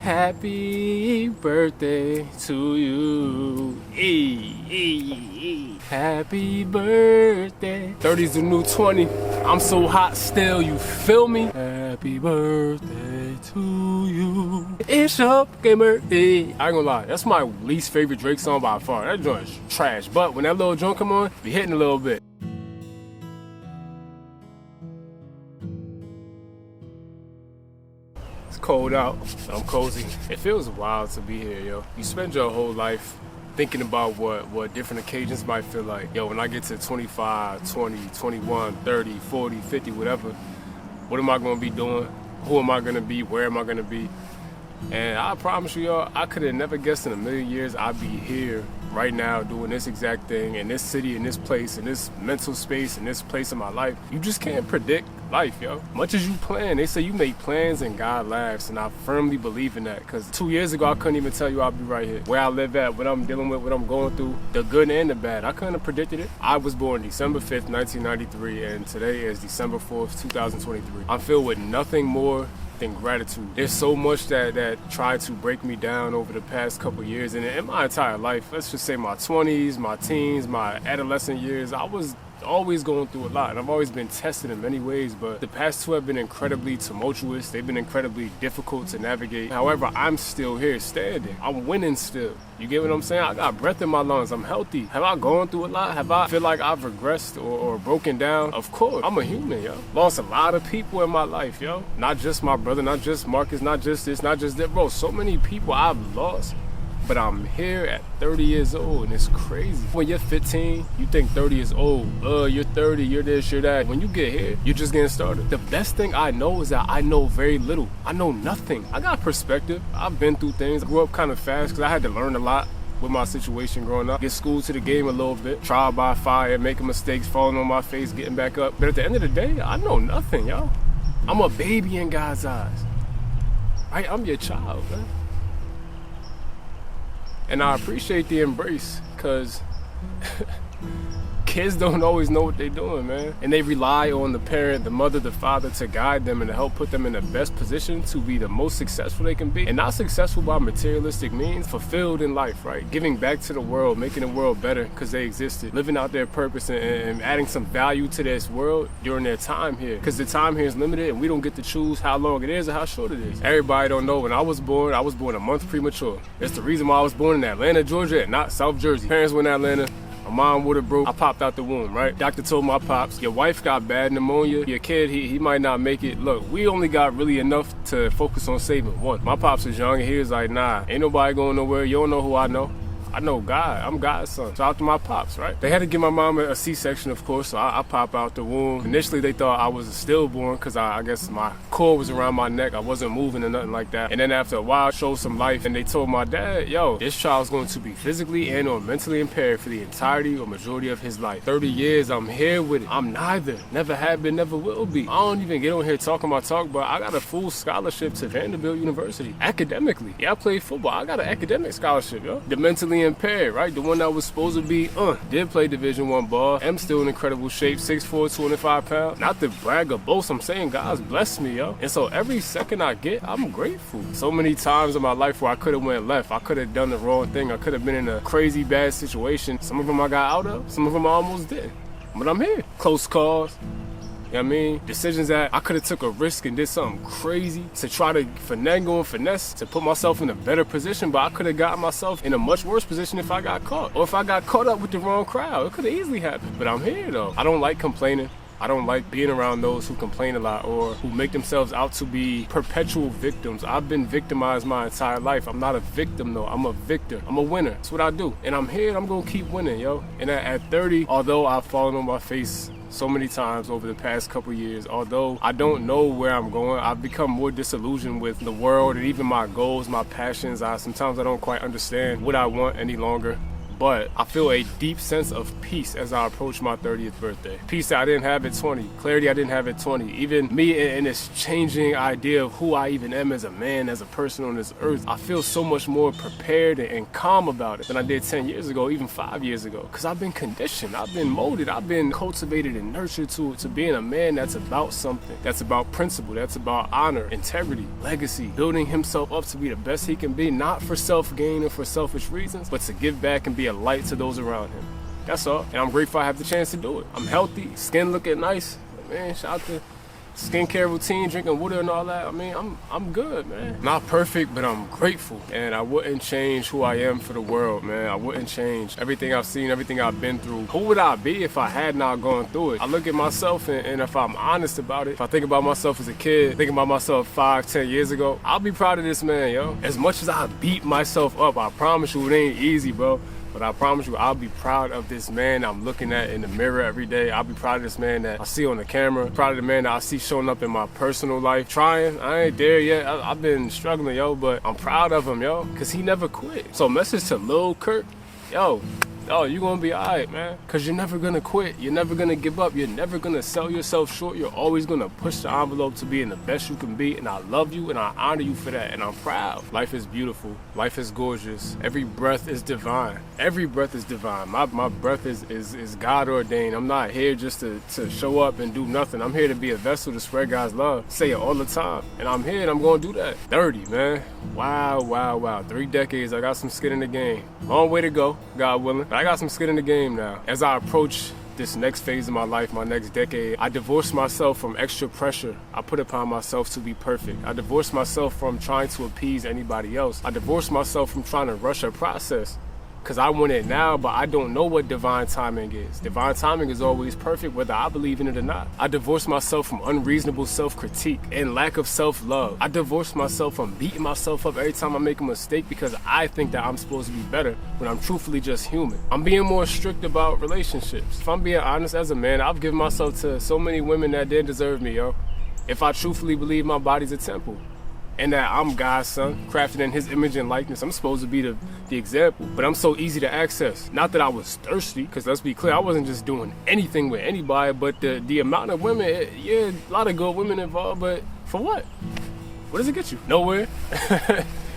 Happy birthday to you. Hey, hey, hey. Happy birthday. 30's the new 20. I'm so hot still, you feel me? Happy birthday to you. It's up, gamer. Hey. I ain't gonna lie, that's my least favorite Drake song by far. That joint's trash. But when that little joint come on, be hitting a little bit. Cold out, so I'm cozy. It feels wild to be here, yo. You spend your whole life thinking about what different occasions might feel like. Yo, when I get to 25, 20, 21, 30, 40, 50, whatever, what am I gonna be doing? Who am I gonna be? Where am I gonna be? And I promise you, y'all, I could have never guessed in a million years I'd be here right now doing this exact thing in this city, in this place, in this mental space, in this place in my life. You just can't predict life, yo. Much as you plan, they say you make plans and God laughs, and I firmly believe in that, because 2 years ago I couldn't even tell you I'd be right here. Where I live at, what I'm dealing with, what I'm going through, the good and the bad. I couldn't have predicted it. I was born December 5th, 1993, and today is December 4th, 2023. I'm filled with nothing more than gratitude. There's so much that tried to break me down over the past couple years, and in my entire life, let's just say my 20s, my teens, my adolescent years, I was always going through a lot, and I've always been tested in many ways, but the past two have been incredibly tumultuous. They've been incredibly difficult to navigate. However, I'm still here standing. I'm winning still. You get what I'm saying? I got breath in my lungs. I'm healthy. Have I gone through a lot? Have I feel like I've regressed or broken down? Of course. I'm a human, yo. Lost a lot of people in my life, yo. Not just my brother, not just Marcus, not just this, not just that. Bro, so many people I've lost. But I'm here at 30 years old, and it's crazy. When you're 15, you think 30 is old. You're 30, you're this, you're that. When you get here, you're just getting started. The best thing I know is that I know very little. I know nothing. I got perspective. I've been through things. I grew up kind of fast because I had to learn a lot with my situation growing up. Get schooled to the game a little bit. Trial by fire, making mistakes, falling on my face, getting back up. But at the end of the day, I know nothing, yo. I'm a baby in God's eyes. Right? I'm your child, man. And I appreciate the embrace, because kids don't always know what they're doing, man. And they rely on the parent, the mother, the father to guide them and to help put them in the best position to be the most successful they can be. And not successful by materialistic means, fulfilled in life, right? Giving back to the world, making the world better because they existed. Living out their purpose and adding some value to this world during their time here. Because the time here is limited and we don't get to choose how long it is or how short it is. Everybody don't know, when I was born a month premature. That's the reason why I was born in Atlanta, Georgia, and not South Jersey. Parents were in Atlanta. My mom would have broke. I popped out the womb, right? Doctor told my pops, your wife got bad pneumonia. Your kid, he might not make it. Look, we only got really enough to focus on saving one. My pops was young and he was like, nah, ain't nobody going nowhere. You don't know who I know. I know God. I'm God's son. So out to my pops, right? They had to give my mom a C-section, of course, so I pop out the womb. Initially, they thought I was a stillborn because I guess my cord was around my neck. I wasn't moving or nothing like that. And then after a while, I showed some life, and they told my dad, yo, this child's going to be physically and or mentally impaired for the entirety or majority of his life. 30 years, I'm here with it. I'm neither. Never have been, never will be. I don't even get on here talking my talk, but I got a full scholarship to Vanderbilt University. Academically. Yeah, I played football. I got an academic scholarship, yo. The mentally impaired, right? The one that was supposed to be, did play Division I ball. Am still in incredible shape, 6'4", 205 pounds. Not to brag or boast, I'm saying God's blessed me, yo. And so every second I get, I'm grateful. So many times in my life where I could have went left, I could have done the wrong thing, I could have been in a crazy bad situation. Some of them I got out of, some of them I almost did. But I'm here. Close calls. You know what I mean? Decisions that I could have took a risk and did something crazy to try to finagle and finesse to put myself in a better position, but I could have gotten myself in a much worse position if I got caught. Or if I got caught up with the wrong crowd. It could have easily happened. But I'm here though. I don't like complaining. I don't like being around those who complain a lot or who make themselves out to be perpetual victims. I've been victimized my entire life. I'm not a victim though. I'm a victor. I'm a winner. That's what I do. And I'm here and I'm gonna keep winning, yo. And at 30, although I've fallen on my face so many times over the past couple years, although I don't know where I'm going, I've become more disillusioned with the world and even my goals, my passions. Sometimes I don't quite understand what I want any longer. but I feel a deep sense of peace as I approach my 30th birthday. Peace that I didn't have at 20, clarity I didn't have at 20. Even me in this changing idea of who I even am as a man, as a person on this earth, I feel so much more prepared and calm about it than I did 10 years ago, even 5 years ago. Because I've been conditioned, I've been molded, I've been cultivated and nurtured to being a man that's about something, that's about principle, that's about honor, integrity, legacy, building himself up to be the best he can be, not for self-gain or for selfish reasons, but to give back and be a light to those around him. That's all. And I'm grateful I have the chance to do it. I'm healthy, skin looking nice. Man, shout out to skincare routine, drinking water and all that. I mean, I'm good, man. Not perfect, but I'm grateful. And I wouldn't change who I am for the world, man. I wouldn't change everything I've seen, everything I've been through. Who would I be if I had not gone through it? I look at myself and if I'm honest about it, if I think about myself as a kid, thinking about myself 5, 10 years ago, I'll be proud of this man, yo. As much as I beat myself up, I promise you it ain't easy, bro. But I promise you, I'll be proud of this man I'm looking at in the mirror every day. I'll be proud of this man that I see on the camera. Proud of the man that I see showing up in my personal life. Trying, I ain't there yet. I've been struggling, yo, but I'm proud of him, yo, because he never quit. So message to Lil Curt, yo, you gonna be alright, man, because you're never gonna quit. You're never gonna give up. You're never gonna sell yourself short. You're always gonna push the envelope to being the best you can be, and I love you and I honor you for that, and I'm proud. Life is beautiful. Life is gorgeous. Every breath is divine. Every breath is divine. My breath is God ordained. I'm not here just to show up and do nothing. I'm here to be a vessel to spread God's love. Say it all the time, and I'm here and I'm gonna do that. 30, man. Wow. 3 decades. I got some skin in the game. Long way to go, God willing. But I got some skin in the game now. As I approach this next phase of my life, my next decade, I divorced myself from extra pressure I put upon myself to be perfect. I divorced myself from trying to appease anybody else. I divorced myself from trying to rush a process. Because I want it now, but I don't know what divine timing is. Divine timing is always perfect, whether I believe in it or not. I divorced myself from unreasonable self-critique and lack of self-love. I divorced myself from beating myself up every time I make a mistake because I think that I'm supposed to be better when I'm truthfully just human. I'm being more strict about relationships. If I'm being honest as a man, I've given myself to so many women that didn't deserve me, yo. If I truthfully believe my body's a temple, and that I'm God's son, crafted in his image and likeness. I'm supposed to be the example, but I'm so easy to access. Not that I was thirsty, because let's be clear, I wasn't just doing anything with anybody, but the amount of women, yeah, a lot of good women involved, but for what? What does it get you? Nowhere.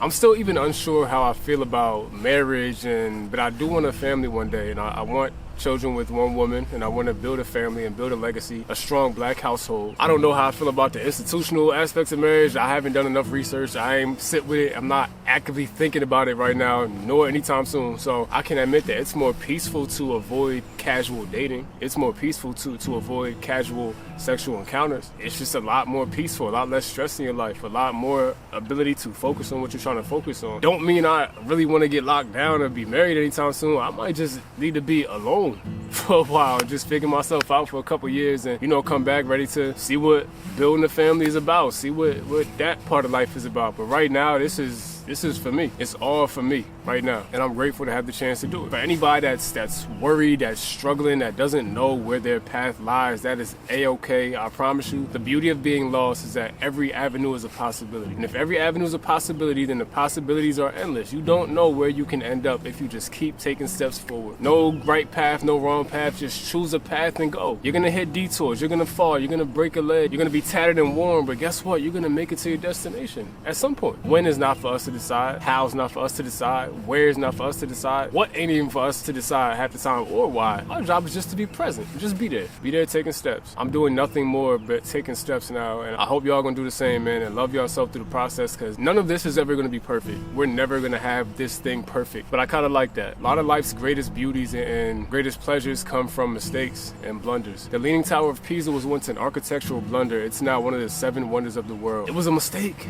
I'm still even unsure how I feel about marriage, but I do want a family one day, and I want children with one woman, and I want to build a family and build a legacy, a strong black household. I don't know how I feel about the institutional aspects of marriage. I haven't done enough research. I ain't sit with it. I'm not actively thinking about it right now, nor anytime soon. So I can admit that it's more peaceful to avoid casual dating. It's more peaceful to avoid casual sexual encounters. It's just a lot more peaceful, a lot less stress in your life, a lot more ability to focus on what you're trying to focus on. Don't mean I really want to get locked down or be married anytime soon. I might just need to be alone for a while, just figure myself out for a couple years and, come back ready to see what building a family is about, see what that part of life is about. But right now, this is for me. It's all for me right now, and I'm grateful to have the chance to do it. For anybody that's worried, that's struggling, that doesn't know where their path lies, that is A-okay. I promise you, the beauty of being lost is that every avenue is a possibility. And if every avenue is a possibility, then the possibilities are endless. You don't know where you can end up if you just keep taking steps forward. No right path, no wrong path, just choose a path and go. You're gonna hit detours, you're gonna fall, you're gonna break a leg, you're gonna be tattered and worn, but guess what? You're gonna make it to your destination at some point. When is not for us to decide, how is not for us to decide, where is not for us to decide, what ain't even for us to decide half the time, or why. Our job is just to be present, just be there taking steps. I'm doing nothing more but taking steps now, and I hope y'all gonna do the same, man, and love yourself through the process, because none of this is ever gonna be perfect. We're never gonna have this thing perfect, but I kind of like that. A lot of life's greatest beauties and greatest pleasures come from mistakes and blunders. The Leaning Tower of Pisa was once an architectural blunder. It's now one of the 7 wonders of the world. It was a mistake.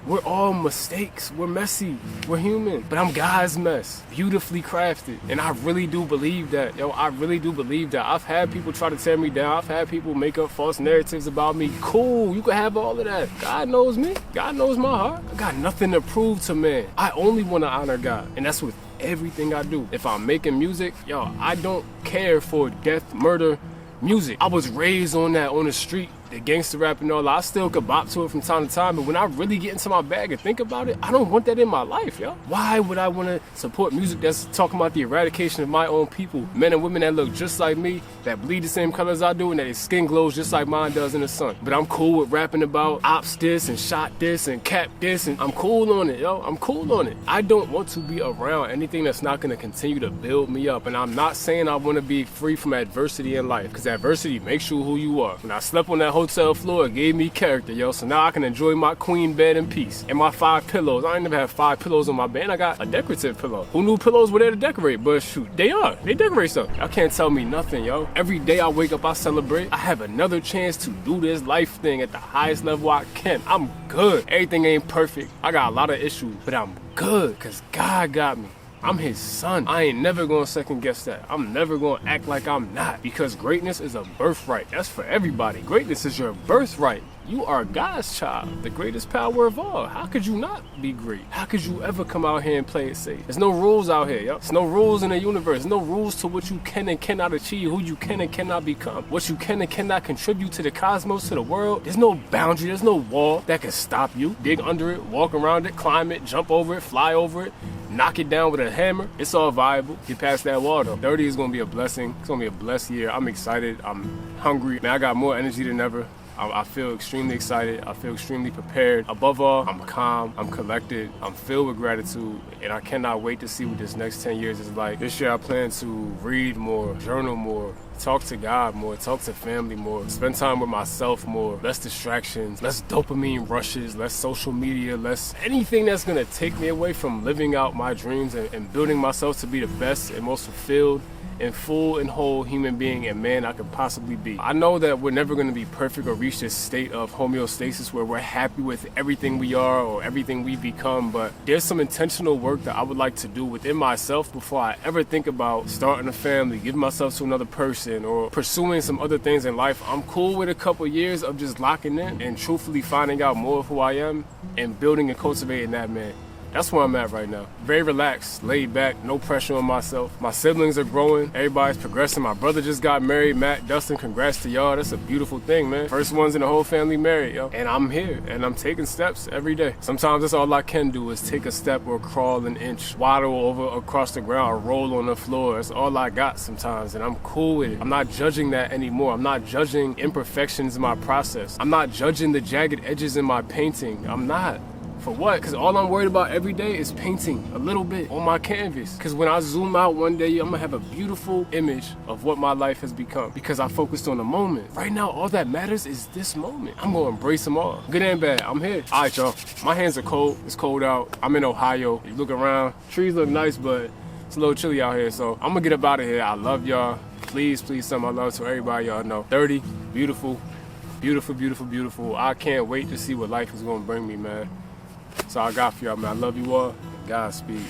We're all mistakes. We're messy. We're human. But I'm God's mess, beautifully crafted. And I really do believe that. I really do believe that. I've had people try to tear me down. I've had people make up false narratives about me. Cool, you can have all of that. God knows me. God knows my heart. I got nothing to prove to man. I only want to honor God. And that's with everything I do. If I'm making music, I don't care for death, murder, music. I was raised on that, on the street. the gangster rap and all, I still could bop to it from time to time, but when I really get into my bag and think about it, I don't want that in my life, yo. Why would I want to support music that's talking about the eradication of my own people, men and women that look just like me, that bleed the same colors I do, and that their skin glows just like mine does in the sun? But I'm cool with rapping about ops this and shot this and cap this, and I'm cool on it, yo. I'm cool on it. I don't want to be around anything that's not going to continue to build me up, and I'm not saying I want to be free from adversity in life, because adversity makes you who you are. When I slept on that hotel floor, it gave me character, yo, so now I can enjoy my queen bed in peace, and my 5 pillows. I ain't never had 5 pillows on my bed, and I got a decorative pillow. Who knew pillows were there to decorate? But shoot, they are. They decorate stuff. Y'all can't tell me nothing, yo. Every day I wake up, I celebrate. I have another chance to do this life thing at the highest level I can. I'm good. Everything ain't perfect. I got a lot of issues, but I'm good, because God got me. I'm his son. I ain't never gonna second guess that. I'm never gonna act like I'm not, because greatness is a birthright. That's for everybody. Greatness is your birthright. You are God's child, the greatest power of all. How could you not be great? How could you ever come out here and play it safe? There's no rules out here, yo. There's no rules in the universe. There's no rules to what you can and cannot achieve, who you can and cannot become, what you can and cannot contribute to the cosmos, to the world. There's no boundary, there's no wall that can stop you. Dig under it, walk around it, climb it, jump over it, fly over it, knock it down with a hammer. It's all viable. Get past that wall though. 30 is gonna be a blessing. It's gonna be a blessed year. I'm excited. I'm hungry. Man, I got more energy than ever. I feel extremely excited. I feel extremely prepared. Above all, I'm calm, I'm collected, I'm filled with gratitude, and I cannot wait to see what this next 10 years is like. This year I plan to read more, journal more, talk to God more, talk to family more, spend time with myself more, less distractions, less dopamine rushes, less social media, less anything that's gonna take me away from living out my dreams and building myself to be the best and most fulfilled and full and whole human being and man I could possibly be. I know that we're never going to be perfect or reach this state of homeostasis where we're happy with everything we are or everything we become, but there's some intentional work that I would like to do within myself before I ever think about starting a family, giving myself to another person, or pursuing some other things in life. I'm cool with a couple years of just locking in and truthfully finding out more of who I am and building and cultivating that man. That's where I'm at right now. Very relaxed, laid back, no pressure on myself. My siblings are growing, everybody's progressing. My brother just got married, Matt, Dustin, congrats to y'all. That's a beautiful thing, man. First ones in the whole family married, yo. And I'm here, and I'm taking steps every day. Sometimes that's all I can do is take a step or crawl an inch, waddle over across the ground, or roll on the floor. That's all I got sometimes, and I'm cool with it. I'm not judging that anymore. I'm not judging imperfections in my process. I'm not judging the jagged edges in my painting. I'm not. For what? Because all I'm worried about every day is painting a little bit on my canvas. Because when I zoom out one day, I'm going to have a beautiful image of what my life has become. Because I focused on the moment. Right now, all that matters is this moment. I'm going to embrace them all. Good and bad. I'm here. All right, y'all. My hands are cold. It's cold out. I'm in Ohio. You look around. Trees look nice, but it's a little chilly out here. So I'm going to get up out of here. I love y'all. Please send my love to everybody y'all know. 30, beautiful, beautiful, beautiful, beautiful. I can't wait to see what life is going to bring me, man. That's all I got for y'all, man. I love you all. Godspeed.